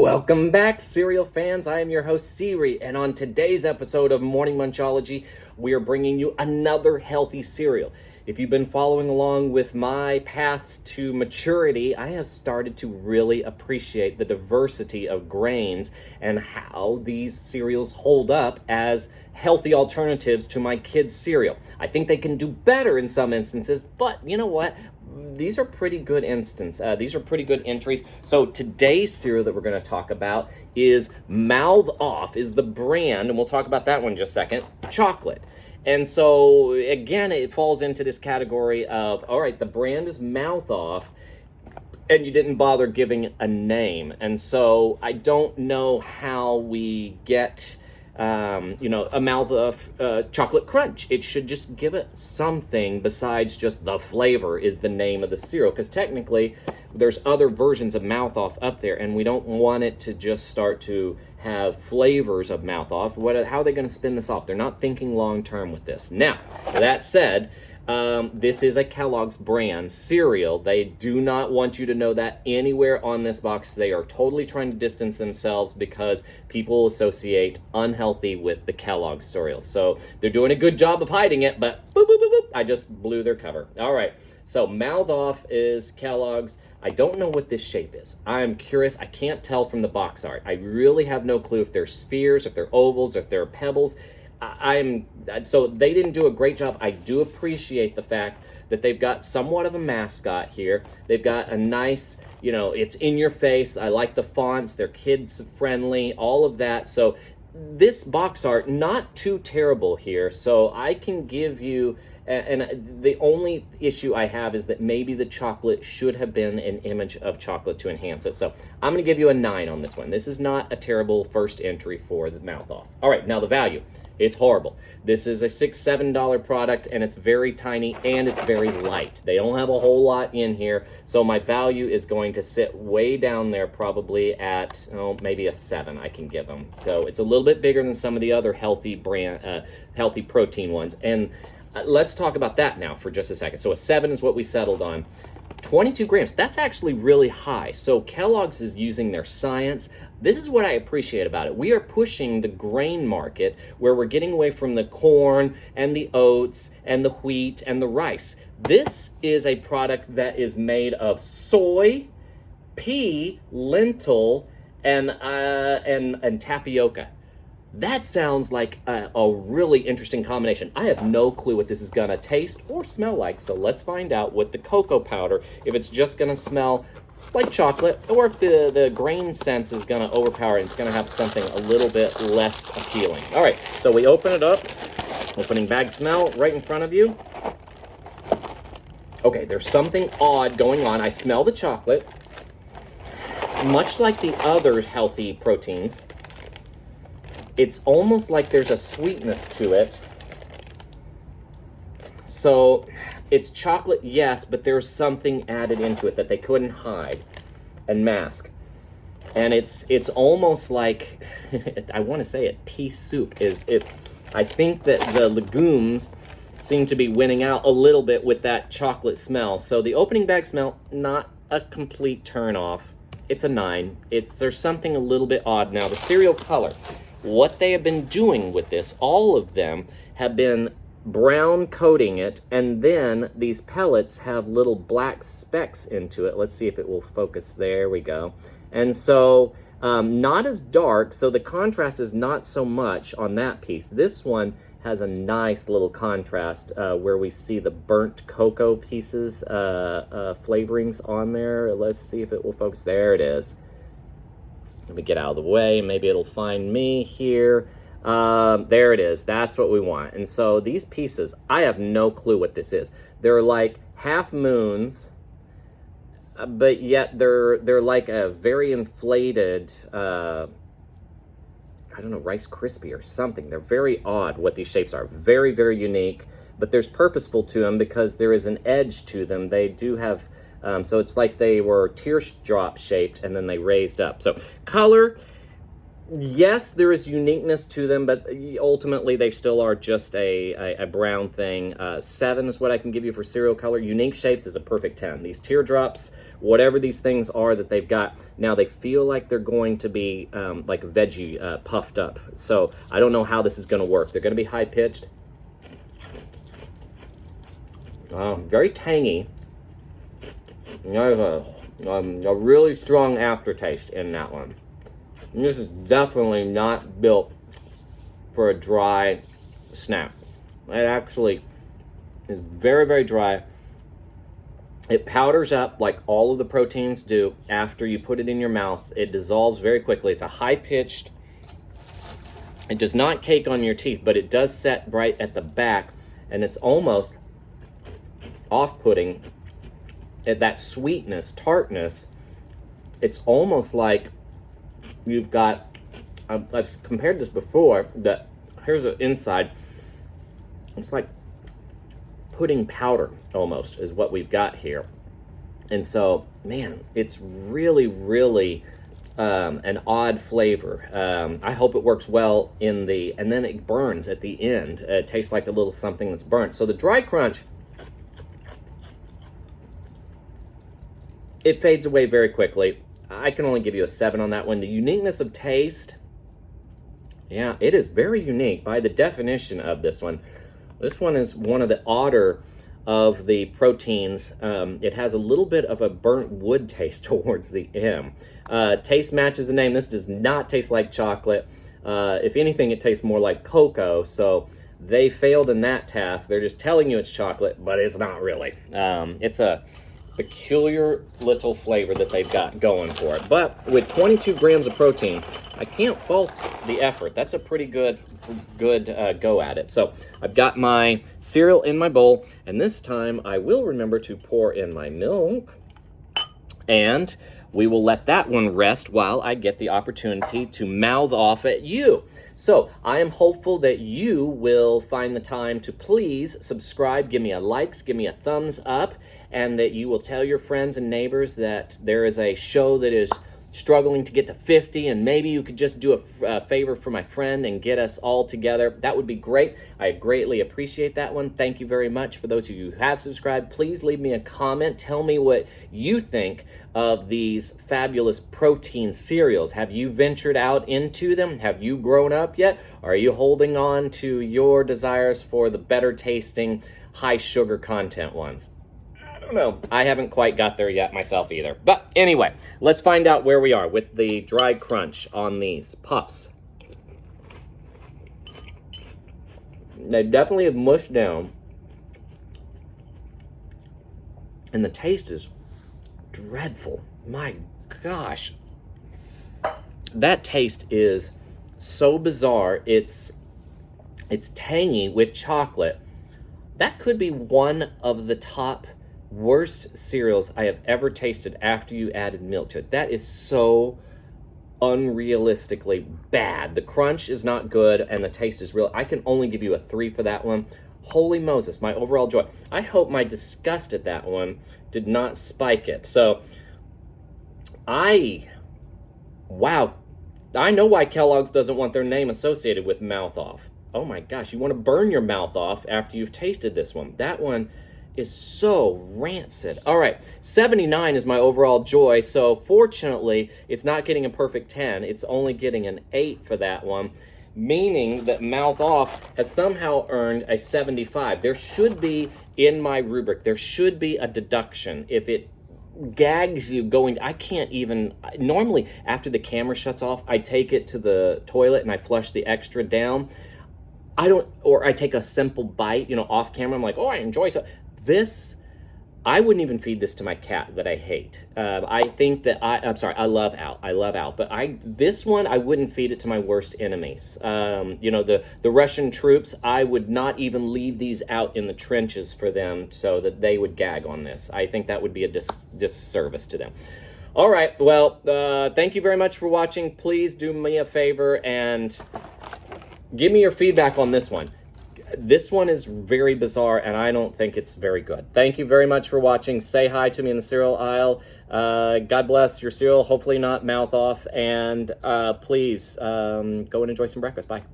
Welcome back, cereal fans. I am your host, Siri, and on today's episode of Morning Munchology, we are bringing you another healthy cereal. If you've been following along with my path to maturity, I have started to really appreciate the diversity of grains and how these cereals hold up as healthy alternatives to my kids' cereal. I think they can do better in some instances, but you know what? These are pretty good these are pretty good entries. So today's cereal that we're going to talk about is Mouth Off, is the brand, and we'll talk about that one in just a second, chocolate. And so again, it falls into this category of, all right, the brand is Mouth Off, and you didn't bother giving a name. And so I don't know how we get a Mouth Off chocolate crunch. It should just give it something besides just the flavor is the name of the cereal, because technically there's other versions of Mouth Off up there, and we don't want it to just start to have flavors of Mouth Off. How are they going to spin this off? They're not thinking long term with this. Now, that said, this is a Kellogg's brand cereal. They do not want you to know that anywhere on this box. They are totally trying to distance themselves because people associate unhealthy with the Kellogg's cereal. So they're doing a good job of hiding it, but boop, boop, boop, boop, I just blew their cover. All right, so Mouth Off is Kellogg's. I don't know what this shape is. I'm curious. I can't tell from the box art. I really have no clue if they're spheres, if they're ovals, if they're pebbles. So they didn't do a great job. I do appreciate the fact that they've got somewhat of a mascot here. They've got a nice, it's in your face. I like the fonts. They're kids friendly, all of that. So this box art, not too terrible here. So I can give you, and the only issue I have is that maybe the chocolate should have been an image of chocolate to enhance it. So I'm going to give you a 9 on this one. This is not a terrible first entry for the Mouth Off. All right, now the value. It's horrible. This is a $6, $7 product, and it's very tiny, and it's very light. They don't have a whole lot in here, so my value is going to sit way down there, probably at, maybe a 7 I can give them. So it's a little bit bigger than some of the other healthy protein ones, and let's talk about that now for just a second. So a 7 is what we settled on. 22 grams, that's actually really high. So Kellogg's is using their science. This is what I appreciate about it. We are pushing the grain market where we're getting away from the corn and the oats and the wheat and the rice. This is a product that is made of soy, pea, lentil, and tapioca. That sounds like a really interesting combination. I have no clue what this is gonna taste or smell like, so let's find out with the cocoa powder, if it's just gonna smell like chocolate, or if the grain sense is gonna overpower it and it's gonna have something a little bit less appealing. All right, so we open it up. Opening bag smell right in front of you. Okay, there's something odd going on. I smell the chocolate. Much like the other healthy proteins, it's almost like there's a sweetness to it. So it's chocolate, yes, but there's something added into it that they couldn't hide and mask. And it's almost like, I want to say it, pea soup is it. I think that the legumes seem to be winning out a little bit with that chocolate smell. So the opening bag smell, not a complete turn off. It's a 9. There's something a little bit odd. Now the cereal color. What they have been doing with this, all of them have been brown coating it, and then these pellets have little black specks into it. Let's see if it will focus. There we go. And so not as dark, so the contrast is not so much on that piece. This one has a nice little contrast where we see the burnt cocoa pieces, flavorings on there. Let's see if it will focus. There it is. Let me get out of the way. Maybe it'll find me here. There it is. That's what we want. And so these pieces, I have no clue what this is. They're like half moons, but yet they're like a very inflated, I don't know, Rice Krispie or something. They're very odd what these shapes are. Very, very unique, but there's purposeful to them because there is an edge to them. They do have... so it's like they were teardrop shaped and then they raised up. So color, Yes, there is uniqueness to them, but ultimately they still are just a brown thing. 7 is what I can give you for cereal color. Unique shapes is a perfect 10. These teardrops, whatever these things are that they've got, now they feel like they're going to be like veggie puffed up. So I don't know how this is going to work. They're going to be high-pitched. Very tangy. There's a really strong aftertaste in that one. And this is definitely not built for a dry snack. It actually is very, very dry. It powders up like all of the proteins do after you put it in your mouth. It dissolves very quickly. It's a high-pitched. It does not cake on your teeth, but it does set right at the back, and it's almost off-putting. That sweetness, tartness, it's almost like you've got, I've compared this before, that here's the inside. It's like pudding powder almost is what we've got here. And so, man, it's really, really an odd flavor. I hope it works well in the, and then it burns at the end. It tastes like a little something that's burnt. So the dry crunch, it fades away very quickly. I can only give you a 7 on that one. The uniqueness of taste, yeah, it is very unique by the definition of this one. This one is one of the odder of the proteins. It has a little bit of a burnt wood taste towards the end. Taste matches the name. This does not taste like chocolate. If anything, it tastes more like cocoa. So they failed in that task. They're just telling you it's chocolate, but it's not really. It's a peculiar little flavor that they've got going for it. But with 22 grams of protein, I can't fault the effort. That's a pretty good go at it. So I've got my cereal in my bowl, and this time I will remember to pour in my milk, and we will let that one rest while I get the opportunity to mouth off at you. So I am hopeful that you will find the time to please subscribe, give me a likes, give me a thumbs up, and that you will tell your friends and neighbors that there is a show that is struggling to get to 50, and maybe you could just do a favor for my friend and get us all together. That would be great. I greatly appreciate that one. Thank you very much. For those of you who have subscribed, please leave me a comment. Tell me what you think of these fabulous protein cereals. Have you ventured out into them? Have you grown up yet? Or are you holding on to your desires for the better tasting, high sugar content ones? No, I haven't quite got there yet myself either. But anyway, let's find out where we are with the dry crunch on these puffs. They definitely have mushed down. And the taste is dreadful. My gosh. That taste is so bizarre. It's tangy with chocolate. That could be one of the top worst cereals I have ever tasted after you added milk to it. That is so unrealistically bad. The crunch is not good and the taste is real. I can only give you a 3 for that one. Holy Moses, my overall joy. I hope my disgust at that one did not spike it. So, wow. I know why Kellogg's doesn't want their name associated with mouth off. Oh my gosh, you want to burn your mouth off after you've tasted this one. That one is so rancid. All right, 79 is my overall joy. So fortunately, it's not getting a perfect 10. It's only getting an 8 for that one, meaning that Mouth Off has somehow earned a 75. There should be, in my rubric, there should be a deduction. If it gags you going, I can't even, normally after the camera shuts off, I take it to the toilet and I flush the extra down. Or I take a simple bite, off camera. I'm like, oh, I enjoy so. This, I wouldn't even feed this to my cat that I hate. I think that I'm sorry, I love Al, but this one, I wouldn't feed it to my worst enemies. The Russian troops, I would not even leave these out in the trenches for them so that they would gag on this. I think that would be a disservice to them. All right, well, thank you very much for watching. Please do me a favor and give me your feedback on this one. This one is very bizarre, and I don't think it's very good. Thank you very much for watching. Say hi to me in the cereal aisle. God bless your cereal. Hopefully not mouth off. And please go and enjoy some breakfast. Bye.